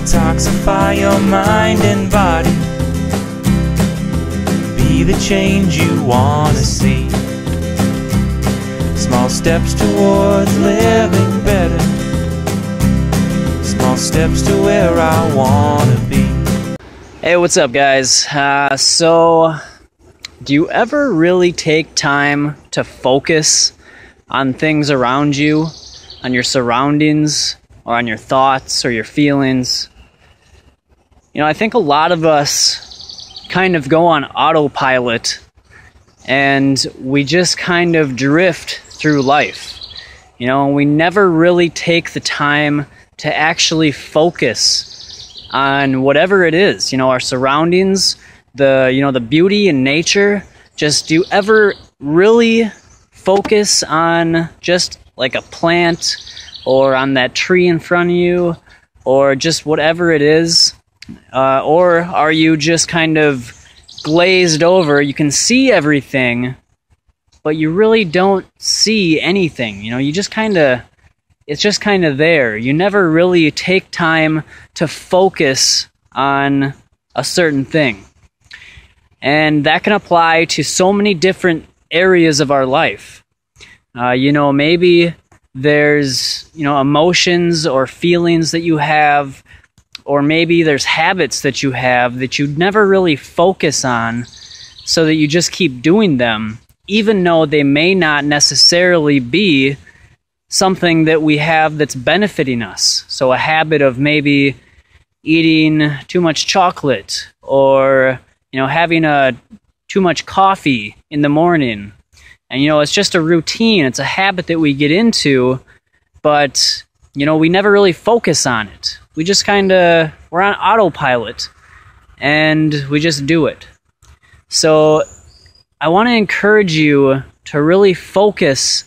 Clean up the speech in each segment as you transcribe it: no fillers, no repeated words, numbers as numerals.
Detoxify your mind and body. Be the change you want to see. Small steps towards living better. Small steps to where I want to be. Hey, what's up, guys? So, do you ever really take time to focus on things around you, on your surroundings, or on your thoughts or your feelings? You know, I think a lot of us kind of go on autopilot and we just kind of drift through life. You know, we never really take the time to actually focus on whatever it is, you know, our surroundings, the beauty in nature. Just, do you ever really focus on just like a plant or on that tree in front of you or just whatever it is? Or are you just kind of glazed over? You can see everything, but you really don't see anything. You know, you just kind of, it's just kind of there. You never really take time to focus on a certain thing. And that can apply to so many different areas of our life. Maybe there's, emotions or feelings that you have, or maybe there's habits that you have that you never really focus on, so that you just keep doing them, even though they may not necessarily be something that we have that's benefiting us. So a habit of maybe eating too much chocolate, or having too much coffee in the morning. And it's just a routine, it's a habit that we get into, but we never really focus on it. We just we're on autopilot and we just do it. So I want to encourage you to really focus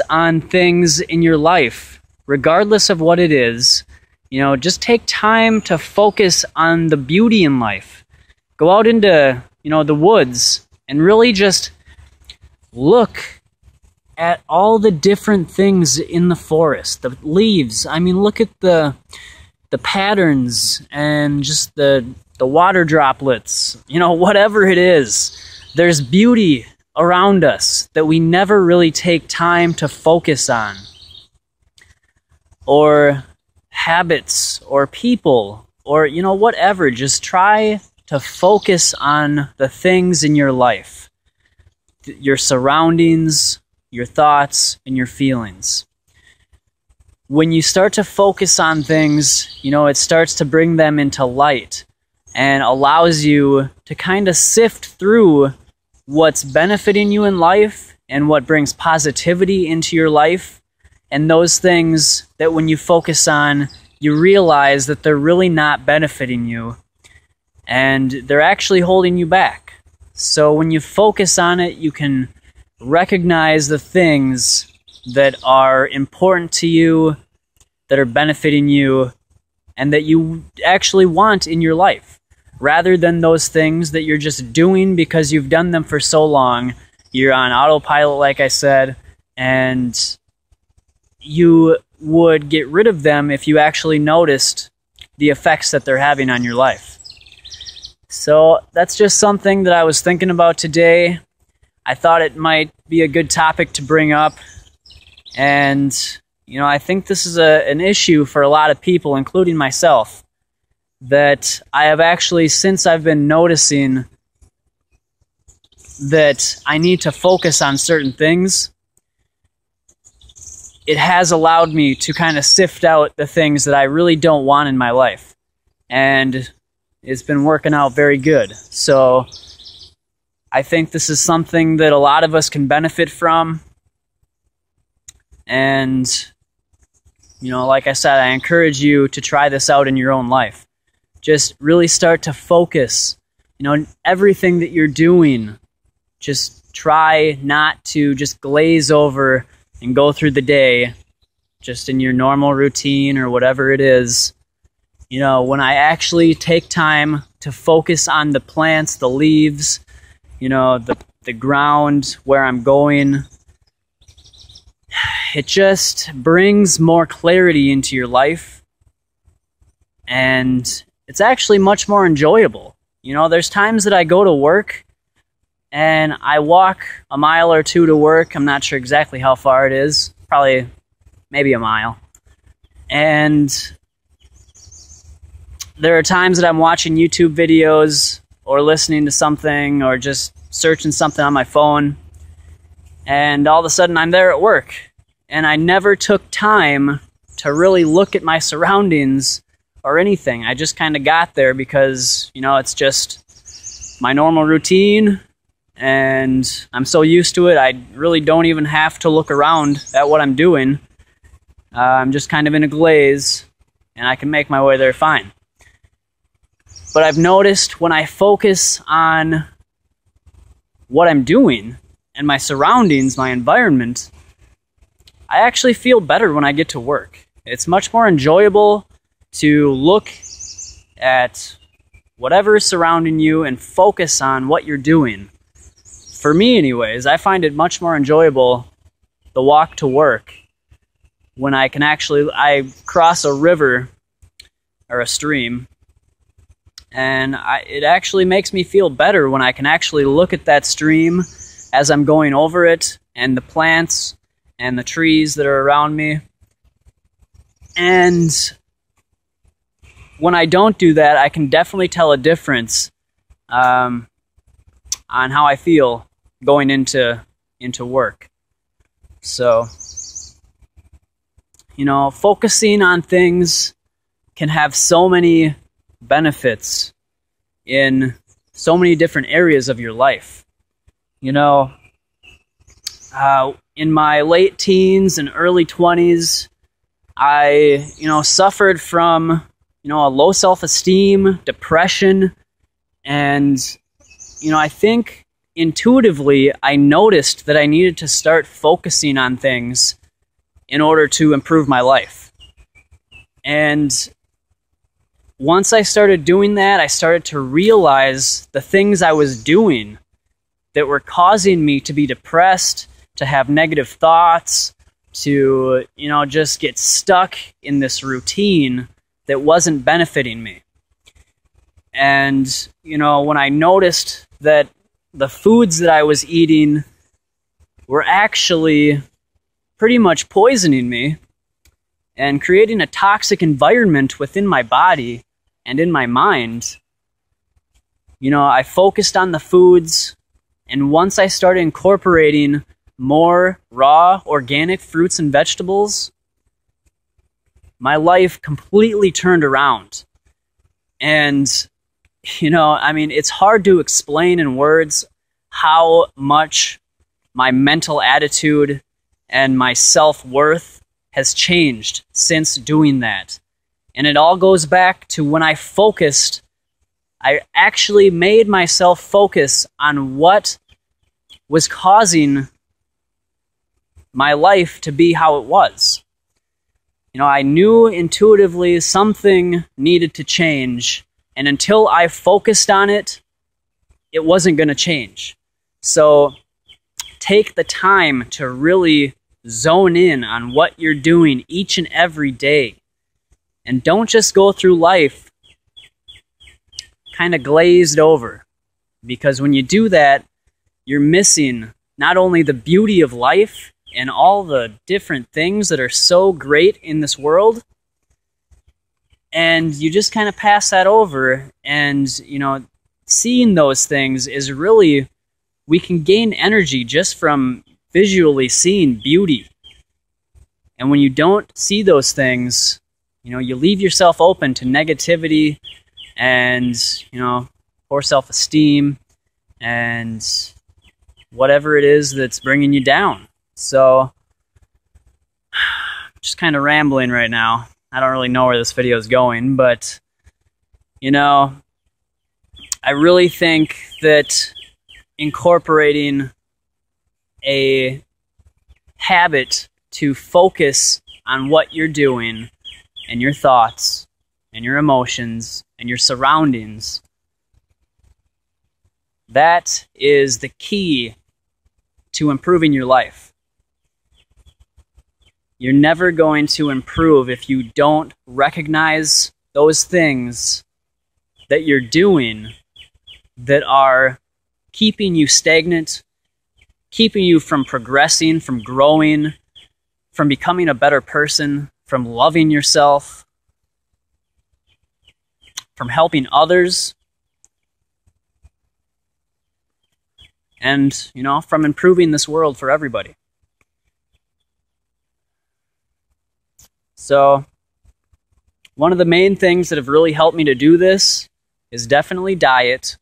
on things in your life, regardless of what it is. Just take time to focus on the beauty in life. Go out into, the woods and really just look at all the different things in the forest, the leaves. I mean, look at the patterns and just the water droplets, whatever it is. There's beauty around us that we never really take time to focus on. Or habits, or people, or whatever. Just try to focus on the things in your life, your surroundings, your thoughts, and your feelings. When you start to focus on things, it starts to bring them into light and allows you to kind of sift through what's benefiting you in life and what brings positivity into your life, and those things that when you focus on, you realize that they're really not benefiting you and they're actually holding you back. So when you focus on it, you can recognize the things that are important to you, that are benefiting you, and that you actually want in your life, rather than those things that you're just doing because you've done them for so long. You're on autopilot, like I said, and you would get rid of them if you actually noticed the effects that they're having on your life. So that's just something that I was thinking about today. I thought it might be a good topic to bring up. And, I think this is an issue for a lot of people, including myself, that I have actually, since I've been noticing that I need to focus on certain things, it has allowed me to kind of sift out the things that I really don't want in my life. And it's been working out very good. So I think this is something that a lot of us can benefit from. And, like I said, I encourage you to try this out in your own life. Just really start to focus, everything that you're doing. Just try not to just glaze over and go through the day just in your normal routine or whatever it is. When I actually take time to focus on the plants, the leaves, the ground, where I'm going, it just brings more clarity into your life, and it's actually much more enjoyable. You know, there's times that I go to work and I walk a mile or two to work. I'm not sure exactly how far it is, probably maybe a mile. And there are times that I'm watching YouTube videos or listening to something or just searching something on my phone, and all of a sudden I'm there at work, and I never took time to really look at my surroundings or anything. I just kind of got there because, you know, it's just my normal routine, and I'm so used to it, I really don't even have to look around at what I'm doing. I'm just kind of in a glaze, and I can make my way there fine. But I've noticed when I focus on what I'm doing and my surroundings, my environment, I actually feel better when I get to work. It's much more enjoyable to look at whatever is surrounding you and focus on what you're doing. For me anyways, I find it much more enjoyable, the walk to work, when I cross a river or a stream, and it actually makes me feel better when I can actually look at that stream as I'm going over it, and the plants and the trees that are around me. And when I don't do that, I can definitely tell a difference on how I feel going into work. So, you know, focusing on things can have so many benefits in so many different areas of your life. You know, in my late teens and early 20s, I, suffered from, a low self-esteem, depression, and, I think intuitively I noticed that I needed to start focusing on things in order to improve my life. And once I started doing that, I started to realize the things I was doing that were causing me to be depressed, to have negative thoughts, to, just get stuck in this routine that wasn't benefiting me. And, when I noticed that the foods that I was eating were actually pretty much poisoning me and creating a toxic environment within my body and in my mind, I focused on the foods, and once I started incorporating more raw, organic fruits and vegetables, my life completely turned around. And, it's hard to explain in words how much my mental attitude and my self-worth has changed since doing that. And it all goes back to when I focused, I actually made myself focus on what was causing my life to be how it was. I knew intuitively something needed to change, and until I focused on it, it wasn't going to change. So take the time to really zone in on what you're doing each and every day. And don't just go through life kind of glazed over. Because when you do that, you're missing not only the beauty of life and all the different things that are so great in this world, and you just kind of pass that over. And, seeing those things is really, we can gain energy just from visually seeing beauty. And when you don't see those things, you leave yourself open to negativity and, poor self-esteem and whatever it is that's bringing you down. So, just kind of rambling right now. I don't really know where this video is going, but, I really think that incorporating a habit to focus on what you're doing and your thoughts and your emotions and your surroundings, that is the key to improving your life. you're never going to improve if you don't recognize those things that you're doing that are keeping you stagnant, keeping you from progressing, from growing, from becoming a better person, from loving yourself, from helping others, and, from improving this world for everybody. So, one of the main things that have really helped me to do this is definitely diet.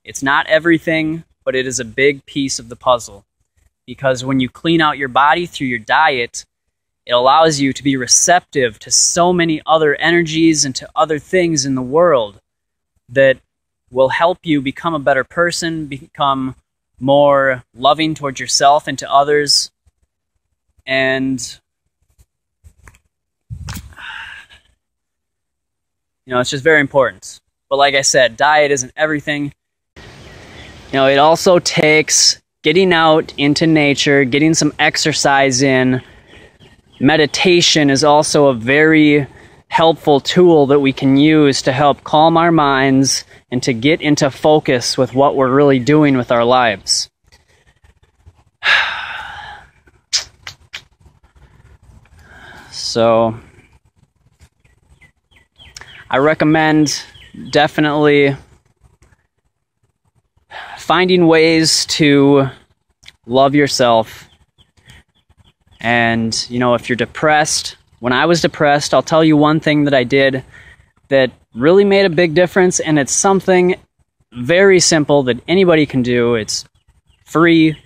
It's not everything, but it is a big piece of the puzzle. Because when you clean out your body through your diet, it allows you to be receptive to so many other energies and to other things in the world that will help you become a better person, become more loving towards yourself and to others. And it's just very important. But like I said, diet isn't everything. It also takes getting out into nature, getting some exercise in. Meditation is also a very helpful tool that we can use to help calm our minds and to get into focus with what we're really doing with our lives. So, I recommend definitely finding ways to love yourself. And, if you're depressed, when I was depressed, I'll tell you one thing that I did that really made a big difference, and it's something very simple that anybody can do. It's free.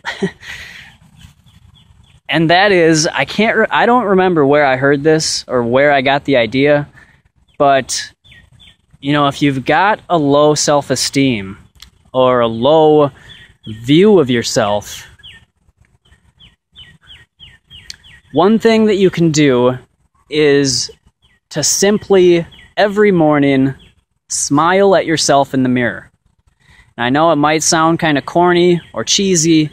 And that is, I don't remember where I heard this or where I got the idea, but, if you've got a low self-esteem or a low view of yourself, one thing that you can do is to simply, every morning, smile at yourself in the mirror. And I know it might sound kind of corny or cheesy,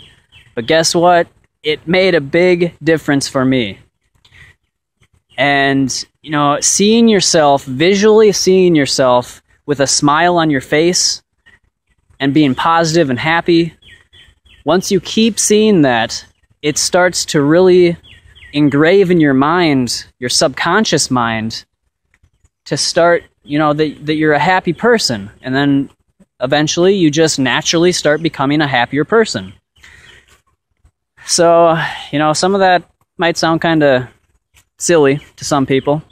but guess what? It made a big difference for me. And, visually seeing yourself with a smile on your face and being positive and happy, once you keep seeing that, it starts to really engrave in your mind, your subconscious mind, to start, that you're a happy person. And then eventually you just naturally start becoming a happier person. So, some of that might sound kind of silly to some people,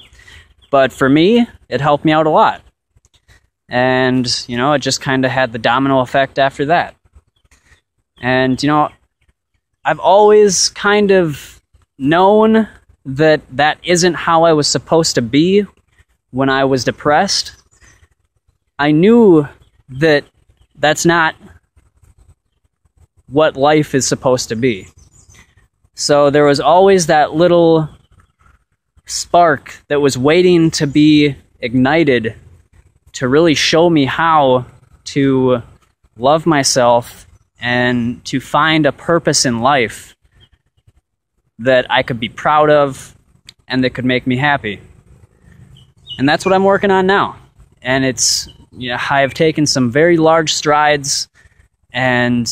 but for me, it helped me out a lot. And, it just kind of had the domino effect after that. And, I've always kind of known that that isn't how I was supposed to be when I was depressed. I knew that that's not what life is supposed to be. So there was always that little spark that was waiting to be ignited to really show me how to love myself and to find a purpose in life that I could be proud of and that could make me happy. And that's what I'm working on now. And it's, I've taken some very large strides, and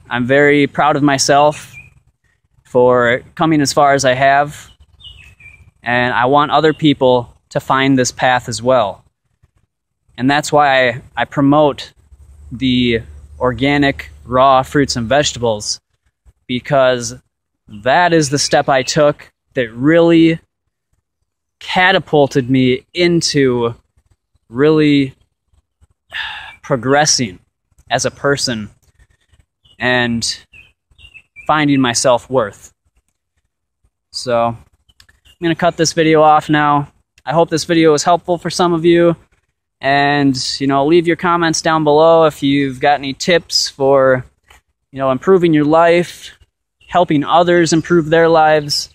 I'm very proud of myself for coming as far as I have. And I want other people to find this path as well. And that's why I promote the organic raw fruits and vegetables, because that is the step I took that really catapulted me into really progressing as a person and finding my self-worth. So I'm going to cut this video off now. I hope this video was helpful for some of you. And, leave your comments down below if you've got any tips for, improving your life, helping others improve their lives,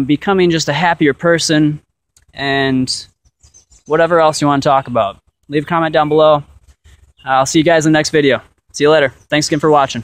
becoming just a happier person, and whatever else you want to talk about. Leave a comment down below. I'll see you guys in the next video. See you later. Thanks again for watching.